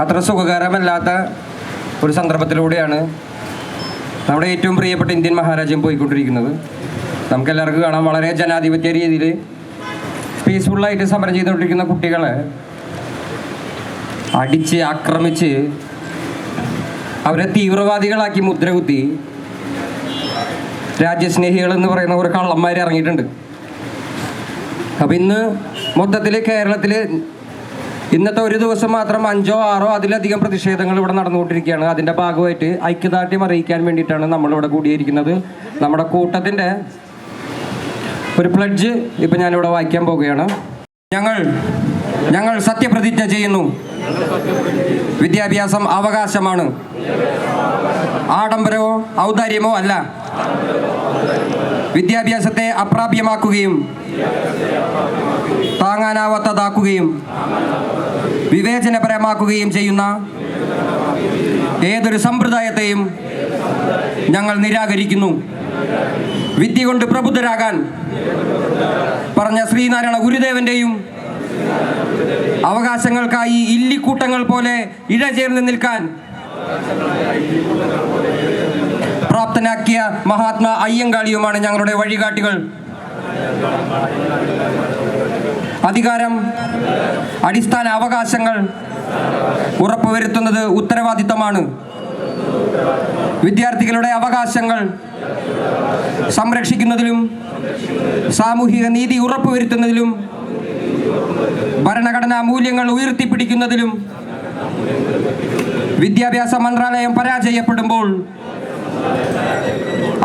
അത്ര സുഖകരമല്ലാത്ത ഒരു സന്ദർഭത്തിലൂടെയാണ് നമ്മുടെ ഏറ്റവും പ്രിയപ്പെട്ട ഇന്ത്യൻ മഹാരാജ്യം പോയിക്കൊണ്ടിരിക്കുന്നത്. നമുക്കെല്ലാവർക്കും കാണാം, വളരെ ജനാധിപത്യ രീതിയിൽ പീസ്ഫുള്ളായിട്ട് സമരം ചെയ്തുകൊണ്ടിരിക്കുന്ന കുട്ടികളെ അടിച്ച് ആക്രമിച്ച് അവരെ തീവ്രവാദികളാക്കി മുദ്രകുത്തി രാജ്യസ്നേഹികൾ എന്ന് പറയുന്ന ഒരു കള്ളന്മാർ ഇറങ്ങിയിട്ടുണ്ട്. അപ്പം ഇന്ന് മൊത്തത്തിൽ കേരളത്തിൽ ഇന്നത്തെ ഒരു ദിവസം മാത്രം 5 or 6 അതിലധികം പ്രതിഷേധങ്ങൾ ഇവിടെ നടന്നുകൊണ്ടിരിക്കുകയാണ്. അതിൻ്റെ ഭാഗമായിട്ട് ഐക്യദാർഢ്യം അറിയിക്കാൻ വേണ്ടിയിട്ടാണ് നമ്മളിവിടെ കൂടിയിരിക്കുന്നത്. നമ്മുടെ കൂട്ടത്തിൻ്റെ ഒരു പ്ലഡ്ജ് ഇപ്പം ഞാനിവിടെ വായിക്കാൻ പോവുകയാണ്. ഞങ്ങൾ സത്യപ്രതിജ്ഞ ചെയ്യുന്നു. വിദ്യാഭ്യാസം അവകാശമാണ്, ആഡംബരമോ ഔദാര്യമോ അല്ല. വിദ്യാഭ്യാസത്തെ അപ്രാപ്യമാക്കുകയും താങ്ങാനാവാത്തതാക്കുകയും വിവേചനപരമാക്കുകയും ചെയ്യുന്ന ഏതൊരു സമ്പ്രദായത്തെയും ഞങ്ങൾ നിരാകരിക്കുന്നു. വിദ്യ കൊണ്ട് പ്രബുദ്ധരാകാൻ പറഞ്ഞ ശ്രീനാരായണ ഗുരുദേവന്റെയും അവകാശങ്ങൾക്കായി ഇല്ലിക്കൂട്ടങ്ങൾ പോലെ ഇഴചേർന്ന് നിൽക്കാൻ പ്രാപ്തനാക്കിയ മഹാത്മാ അയ്യങ്കാളിയുമാണ് ഞങ്ങളുടെ വഴികാട്ടികൾ. അധികാരം, അടിസ്ഥാന അവകാശങ്ങൾ ഉറപ്പുവരുത്തുന്നത് ഉത്തരവാദിത്തമാണ്. വിദ്യാർത്ഥികളുടെ അവകാശങ്ങൾ സംരക്ഷിക്കുന്നതിലും സാമൂഹിക നീതി ഉറപ്പുവരുത്തുന്നതിലും ഭരണഘടനാ മൂല്യങ്ങൾ ഉയർത്തിപ്പിടിക്കുന്നതിലും വിദ്യാഭ്യാസ മന്ത്രാലയം പരാജയപ്പെടുമ്പോൾ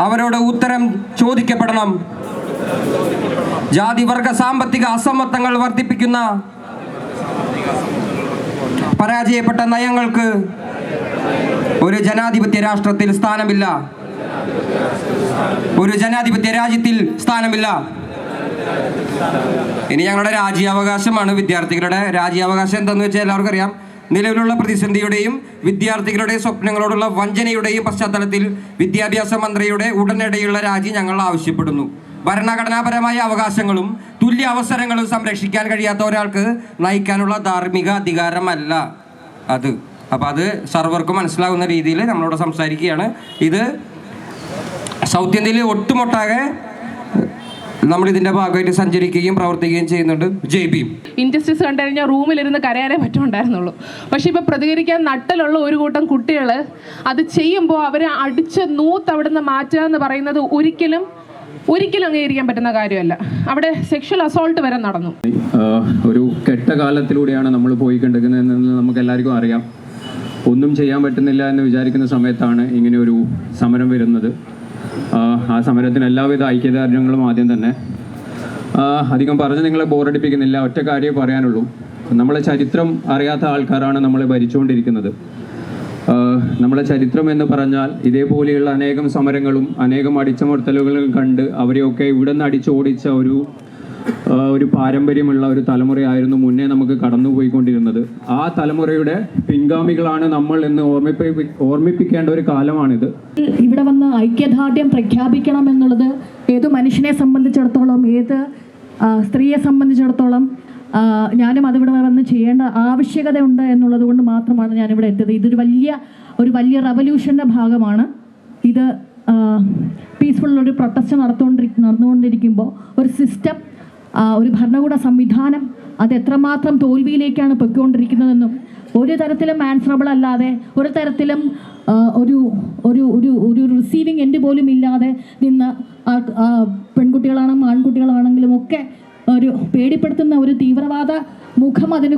അവരോട് ഉത്തരം ചോദിക്കപ്പെടണം. ജാതിവർഗ സാമ്പത്തിക അസമത്വങ്ങൾ വർദ്ധിപ്പിക്കുന്ന പരാജയപ്പെട്ട നയങ്ങൾക്ക് ഒരു ജനാധിപത്യ രാഷ്ട്രത്തിൽ സ്ഥാനമില്ല, ഒരു ജനാധിപത്യ രാജ്യത്തിൽ സ്ഥാനമില്ല. ഇനി ഞങ്ങളുടെ രാജ്യാവകാശമാണ്, വിദ്യാർത്ഥികളുടെ രാജ്യാവകാശം എന്താണെന്ന് വെച്ചാൽ എല്ലാവർക്കും അറിയാം. നിലവിലുള്ള പ്രതിസന്ധിയുടെയും വിദ്യാർത്ഥികളുടെ സ്വപ്നങ്ങളോടുള്ള വഞ്ചനയുടെയും പശ്ചാത്തലത്തിൽ വിദ്യാഭ്യാസ മന്ത്രിയുടെ ഉടനടിയുള്ള രാജി ഞങ്ങൾ ആവശ്യപ്പെടുന്നു. ഭരണഘടനാപരമായ അവകാശങ്ങളും തുല്യ അവസരങ്ങളും സംരക്ഷിക്കാൻ കഴിയാത്ത ഒരാൾക്ക് നയിക്കാനുള്ള ധാർമ്മിക അധികാരമല്ല അത്. അപ്പം അത് സർവർക്കും മനസ്സിലാകുന്ന രീതിയിൽ നമ്മളോട് സംസാരിക്കുകയാണ്. ഇത് സൗത്ത് ഇന്ത്യയിൽ ഒട്ടുമൊട്ടാകെ നമ്മളിതിൻ്റെ ഭാഗമായിട്ട് സഞ്ചരിക്കുകയും പ്രവർത്തിക്കുകയും ചെയ്യുന്നുണ്ട്. JB ഇൻജസ്റ്റിസ് കണ്ടു കഴിഞ്ഞാൽ റൂമിലിരുന്ന് കരയാനേ പറ്റുണ്ടായിരുന്നുള്ളൂ. പക്ഷെ ഇപ്പം പ്രതികരിക്കാൻ നട്ടലുള്ള ഒരു കൂട്ടം കുട്ടികൾ അത് ചെയ്യുമ്പോൾ അവരെ അടിച്ച് അവിടെ നിന്ന് മാറ്റുക എന്ന് പറയുന്നത് ഒരിക്കലും അംഗീകരിക്കാൻ പറ്റുന്ന കാര്യമല്ല. അവിടെ സെക്ഷൽ അസോൾട്ട് വരെ നടന്നു. ഒരു കെട്ട കാലത്തിലൂടെയാണ് നമ്മൾ പോയിക്കൊണ്ടിരിക്കുന്നതെന്ന് നമുക്ക് എല്ലാവർക്കും അറിയാം. ഒന്നും ചെയ്യാൻ പറ്റുന്നില്ല എന്ന് വിചാരിക്കുന്ന സമയത്താണ് ഇങ്ങനെ ഒരു സമരം വരുന്നത്. ആ സമരത്തിന് എല്ലാവിധ ഐക്യദാർഢ്യങ്ങളും ആദ്യം തന്നെ. അധികം പറഞ്ഞ് നിങ്ങളെ ബോറടിപ്പിക്കുന്നില്ല, ഒറ്റ കാര്യമേ പറയാനുള്ളൂ. നമ്മളെ ചരിത്രം അറിയാത്ത ആൾക്കാരാണ് നമ്മളെ ഭരിച്ചുകൊണ്ടിരിക്കുന്നത്. നമ്മളെ ചരിത്രം എന്ന് പറഞ്ഞാൽ ഇതേപോലെയുള്ള അനേകം സമരങ്ങളും അനേകം അടിച്ചമർത്തലുകളും കണ്ട് അവരെയൊക്കെ ഇവിടെ നിന്ന് അടിച്ചോടിച്ച ഒരു പാരമ്പര്യമുള്ള ഒരു തലമുറയായിരുന്നു മുന്നേ നമുക്ക് കടന്നുപോയിക്കൊണ്ടിരുന്നത്. ആ തലമുറയുടെ പിൻഗാമികളാണ് നമ്മൾ എന്ന് ഓർമ്മിപ്പിക്കേണ്ട ഒരു കാലമാണിത്. ഇവിടെ വന്ന് ഐക്യദാർഢ്യം പ്രഖ്യാപിക്കണം എന്നുള്ളത് ഏത് മനുഷ്യനെ സംബന്ധിച്ചിടത്തോളം, ഏത് സ്ത്രീയെ സംബന്ധിച്ചിടത്തോളം ഞാനും അതിവിടെ വന്ന് ചെയ്യേണ്ട ആവശ്യകത ഉണ്ട് എന്നുള്ളത് കൊണ്ട് മാത്രമാണ് ഞാനിവിടെ എത്തിയത്. ഇതൊരു വലിയ റവല്യൂഷൻ്റെ ഭാഗമാണ്. ഇത് പീസ്ഫുള്ളൊരു പ്രൊട്ടസ്റ്റ് നടന്നുകൊണ്ടിരിക്കുമ്പോൾ ഒരു സിസ്റ്റം, ഒരു ഭരണകൂട സംവിധാനം അത് എത്രമാത്രം തോൽവിയിലേക്കാണ് പൊയ്ക്കൊണ്ടിരിക്കുന്നതെന്നും ഒരു തരത്തിലും ആൻസറബിൾ അല്ലാതെ, ഒരു തരത്തിലും ഒരു റിസീവിങ് എൻഡ് പോലും ഇല്ലാതെ നിന്ന് പെൺകുട്ടികളാണെങ്കിലും ആൺകുട്ടികളാണെങ്കിലും ഒക്കെ ഒരു പേടിപ്പെടുത്തുന്ന ഒരു തീവ്രവാദ മുഖം അതിന്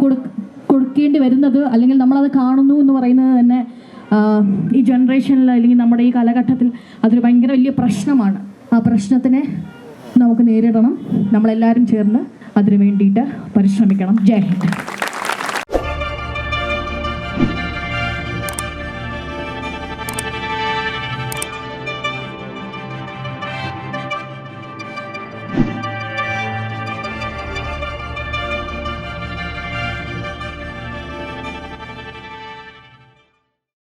കൊടുക്കേണ്ടി വരുന്നത്, അല്ലെങ്കിൽ നമ്മളത് കാണുന്നു എന്ന് പറയുന്നത് തന്നെ ഈ ജനറേഷനിൽ അല്ലെങ്കിൽ നമ്മുടെ ഈ കാലഘട്ടത്തിൽ അതൊരു ഭയങ്കര വലിയ പ്രശ്നമാണ്. ആ പ്രശ്നത്തിനെ നമുക്ക് നേരിടണം. നമ്മളെല്ലാവരും ചേർന്ന് അതിനു വേണ്ടിയിട്ട് പരിശ്രമിക്കണം. ജയ് ഹിന്ദ്.